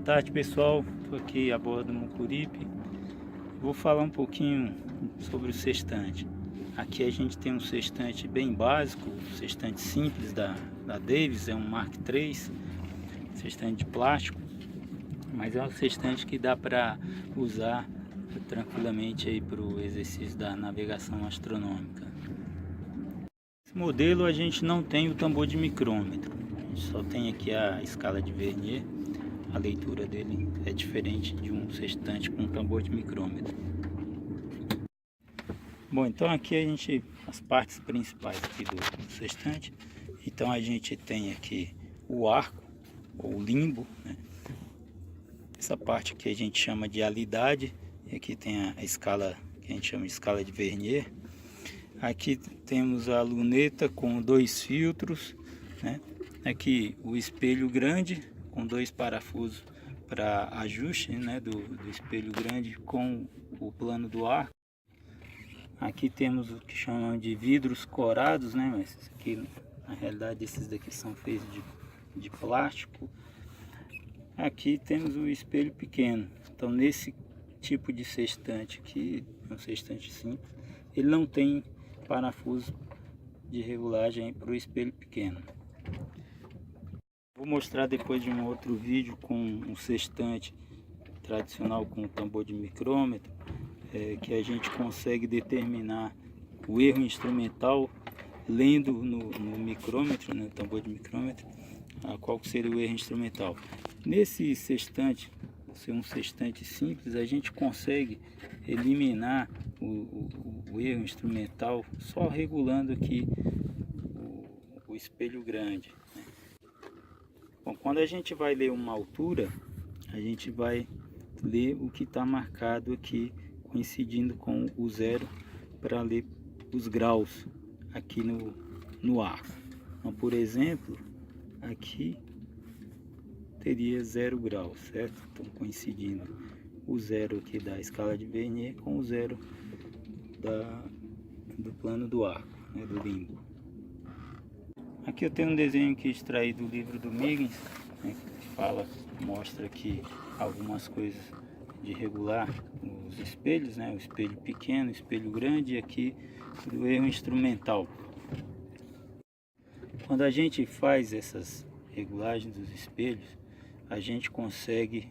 Boa tarde, pessoal. Estou aqui a bordo do Mucuripe. Vou falar um pouquinho sobre o sextante. Aqui a gente tem um sextante bem básico, um sextante simples da Davis, é um Mark III, sextante de plástico, mas é um sextante que dá para usar tranquilamente aí para o exercício da navegação astronômica. Esse modelo a gente não tem o tambor de micrômetro, a gente só tem aqui a escala de Vernier. A leitura dele é diferente de um sextante com tambor de micrômetro. Bom, então aqui a gente, as partes principais aqui do sextante. Então a gente tem aqui o arco, ou limbo, né? Essa parte aqui a gente chama de alidade, e aqui tem a escala que a gente chama de escala de Vernier. Aqui temos a luneta com 2 filtros, né? Aqui o espelho grande com 2 parafusos para ajuste, né, do espelho grande com o plano do arco. Aqui temos o que chamam de vidros corados, né, mas aqui na realidade esses daqui são feitos de plástico. Aqui temos o espelho pequeno. Então nesse tipo de sextante aqui, um sextante simples, ele não tem parafuso de regulagem para o espelho pequeno. Vou mostrar depois de um outro vídeo com um sextante tradicional com tambor de micrômetro, que a gente consegue determinar o erro instrumental lendo no micrômetro, no tambor de micrômetro, qual seria o erro instrumental. Nesse sextante, ser um sextante simples, a gente consegue eliminar o erro instrumental só regulando aqui o espelho grande. Bom, quando a gente vai ler uma altura, a gente vai ler o que está marcado aqui, coincidindo com o zero, para ler os graus aqui no arco. Então, por exemplo, aqui teria 0 graus, certo? Então, coincidindo o zero aqui da escala de Vernier com o zero do plano do arco, né, do limbo. Aqui eu tenho um desenho que extraí do livro do Miggins, né, que mostra aqui algumas coisas de regular os espelhos, né, o espelho pequeno, o espelho grande, e aqui do erro instrumental. Quando a gente faz essas regulagens dos espelhos, a gente consegue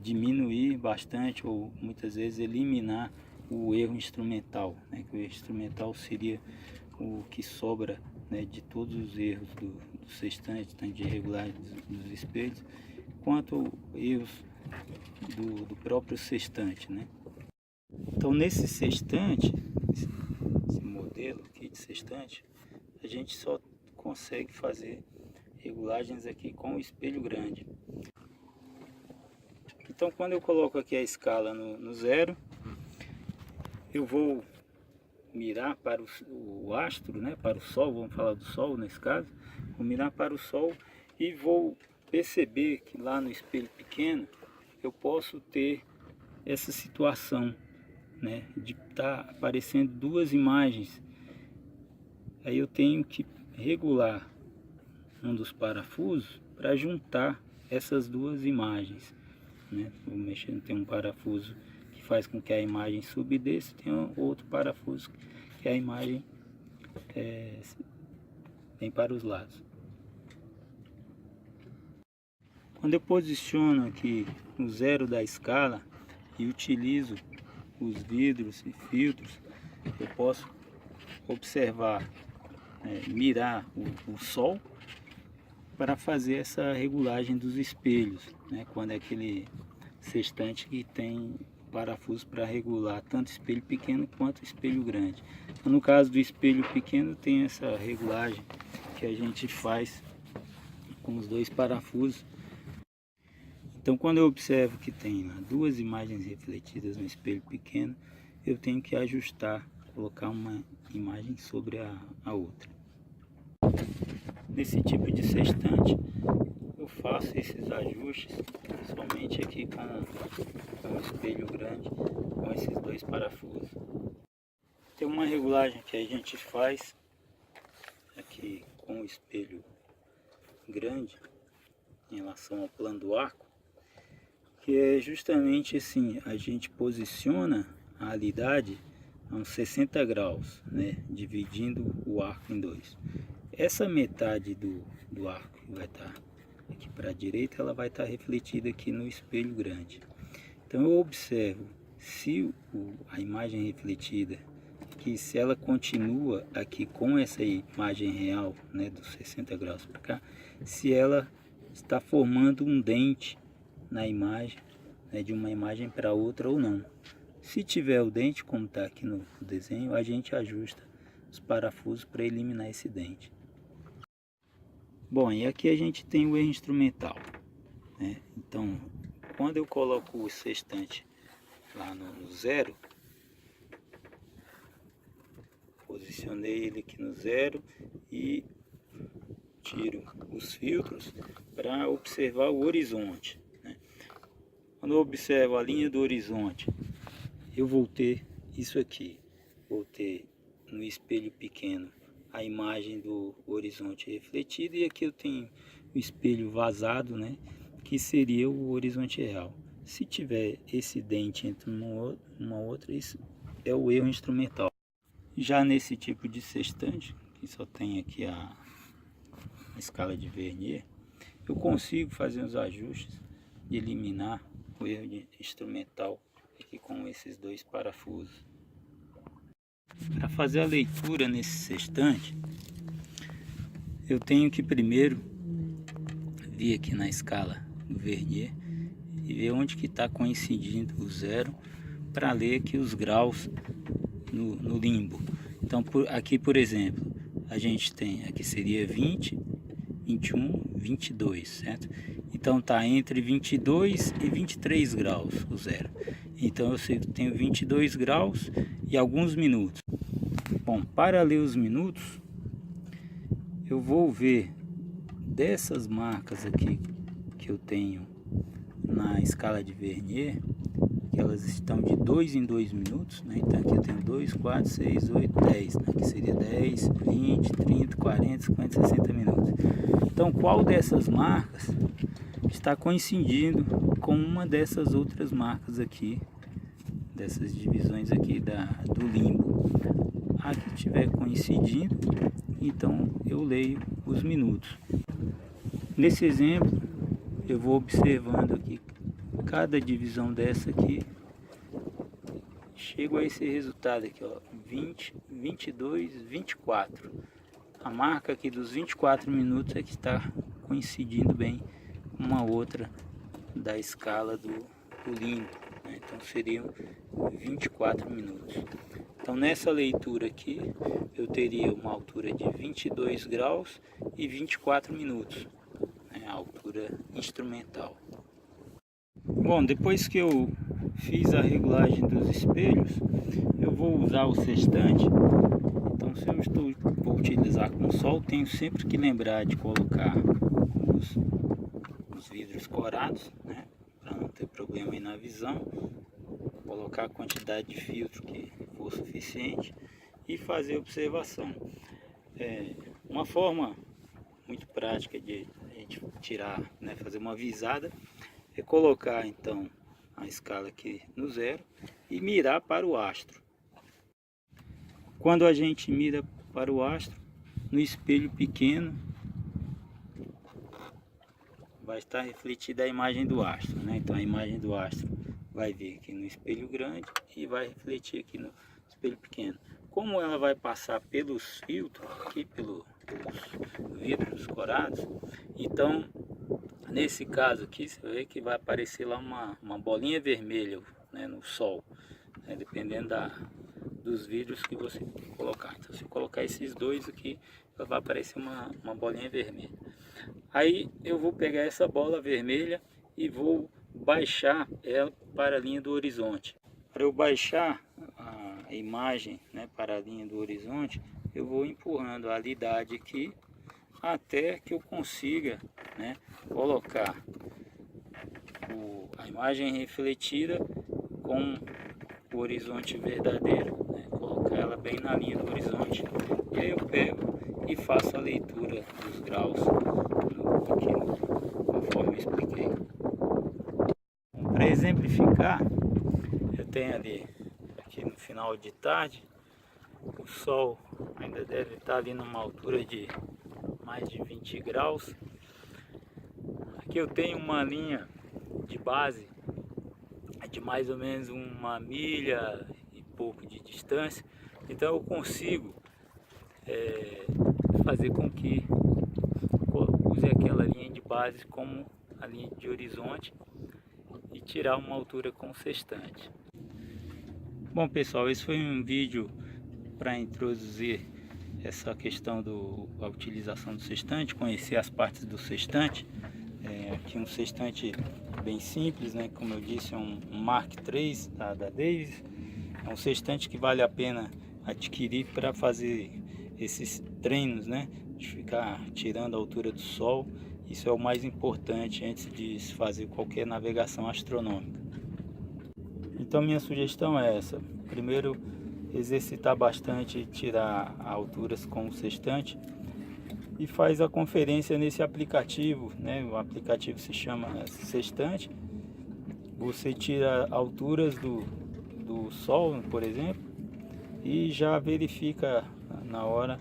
diminuir bastante ou muitas vezes eliminar o erro instrumental, né, que o erro instrumental seria o que sobra, né, de todos os erros do sextante, tanto de regulagem dos espelhos, quanto erros do próprio sextante, né? Então nesse sextante, esse modelo aqui de sextante, a gente só consegue fazer regulagens aqui com o espelho grande. Então quando eu coloco aqui a escala no zero, eu vou mirar para o astro, né, para o Sol, vamos falar do Sol nesse caso, vou mirar para o Sol e vou perceber que lá no espelho pequeno eu posso ter essa situação, né, de estar aparecendo 2 imagens. Aí eu tenho que regular um dos parafusos para juntar essas 2 imagens, né? Vou mexer, tem um parafuso que faz com que a imagem suba e desça, tem outro parafuso que a imagem vem para os lados. Quando eu posiciono aqui o zero da escala e utilizo os vidros e filtros, eu posso observar, mirar o Sol para fazer essa regulagem dos espelhos, né? Quando é aquele sextante que tem parafuso para regular tanto espelho pequeno quanto espelho grande. Então, no caso do espelho pequeno, tem essa regulagem que a gente faz com os 2 parafusos. Então quando eu observo que tem 2 imagens refletidas no espelho pequeno, eu tenho que ajustar, colocar uma imagem sobre a outra. Nesse tipo de sextante, eu faço esses ajustes somente aqui com o espelho grande, com esses 2 parafusos. Tem uma regulagem que a gente faz aqui com o espelho grande em relação ao plano do arco, que é justamente assim, a gente posiciona a alidade a uns 60 graus, né, dividindo o arco em dois. Essa metade do arco que vai estar aqui para a direita, ela vai estar refletida aqui no espelho grande. Então eu observo se a imagem refletida, que se ela continua aqui com essa imagem real, né, dos 60 graus para cá, se ela está formando um dente na imagem, né, de uma imagem para outra ou não. Se tiver o dente, como está aqui no desenho, a gente ajusta os parafusos para eliminar esse dente. Bom, e aqui a gente tem o erro instrumental, né? Então, quando eu coloco o sextante lá no zero, posicionei ele aqui no zero e tiro os filtros para observar o horizonte, né? Quando eu observo a linha do horizonte, eu vou ter isso aqui, vou ter no espelho pequeno a imagem do horizonte refletido, e aqui eu tenho o espelho vazado, né, que seria o horizonte real. Se tiver esse dente entre uma outra, isso é o erro instrumental. Já nesse tipo de sextante, que só tem aqui a escala de vernier, eu consigo fazer os ajustes e eliminar o erro instrumental aqui com esses dois parafusos. Para fazer a leitura nesse sextante, eu tenho que primeiro vir aqui na escala do vernier e ver onde que está coincidindo o zero para ler aqui os graus no limbo. Então aqui, por exemplo, a gente tem, aqui seria 20, 21, 22, certo? Então tá entre 22 e 23 graus o zero. Então eu tenho 22 graus e alguns minutos. Bom, para ler os minutos, eu vou ver dessas marcas aqui que eu tenho na escala de vernier, que elas estão de 2 em 2 minutos, né? Então aqui eu tenho 2, 4, 6, 8, 10, né? Que seria 10, 20, 30, 40, 50, 60 minutos. Então qual dessas marcas está coincidindo com uma dessas outras marcas aqui, dessas divisões aqui do limbo? A que estiver coincidindo, então eu leio os minutos. Nesse exemplo, eu vou observando aqui cada divisão dessa aqui, chego a esse resultado aqui, ó, 20, 22, 24. A marca aqui dos 24 minutos é que está coincidindo bem com uma outra da escala do limbo, né? Então seriam 24 minutos. Então nessa leitura aqui eu teria uma altura de 22 graus e 24 minutos, né? A altura instrumental. Bom, depois que eu fiz a regulagem dos espelhos, eu vou usar o sextante. Então se eu vou utilizar com sol, tenho sempre que lembrar de colocar os vidros corados, né, para não ter problema aí na visão, colocar a quantidade de filtro que for suficiente e fazer observação. Uma forma muito prática de a gente tirar, né, fazer uma visada, é colocar então a escala aqui no zero e mirar para o astro. Quando a gente mira para o astro, no espelho pequeno vai estar refletida a imagem do astro, né? Então a imagem do astro vai vir aqui no espelho grande e vai refletir aqui no espelho pequeno. Como ela vai passar pelos filtros, aqui pelos vidros corados, então nesse caso aqui você vê que vai aparecer lá uma bolinha vermelha, né, no sol, né, dependendo dos vidros que você colocar. Então se eu colocar esses dois aqui, vai aparecer uma bolinha vermelha. Aí eu vou pegar essa bola vermelha e vou baixar ela para a linha do horizonte. Para eu baixar a imagem, né, para a linha do horizonte, eu vou empurrando a alidade aqui até que eu consiga, né, colocar a imagem refletida com o horizonte verdadeiro, né, colocar ela bem na linha do horizonte, e aí eu pego e faço a leitura dos graus aqui, conforme eu expliquei. Para exemplificar, eu tenho ali, aqui no final de tarde, o sol ainda deve estar ali numa altura de mais de 20 graus. Aqui eu tenho uma linha de base de mais ou menos 1,5 milha e pouco de distância, então eu consigo fazer com que use aquela linha de base como a linha de horizonte e tirar uma altura com o sextante. Bom pessoal, esse foi um vídeo para introduzir essa questão da utilização do sextante, conhecer as partes do sextante. Aqui um sextante bem simples, né? Como eu disse, é um Mark III da Davis. É um sextante que vale a pena adquirir para fazer esses treinos, né? De ficar tirando a altura do sol. Isso é o mais importante antes de se fazer qualquer navegação astronômica. Então minha sugestão é essa: primeiro, exercitar bastante, tirar alturas com o sextante, e faz a conferência nesse aplicativo, né? O aplicativo se chama Sextante. Você tira alturas do sol, por exemplo, e já verifica na hora,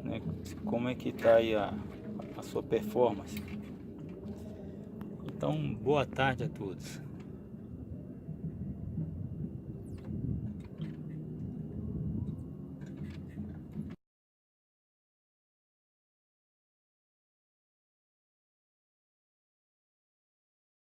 né, como é que está aí a sua performance. Então, boa tarde a todos.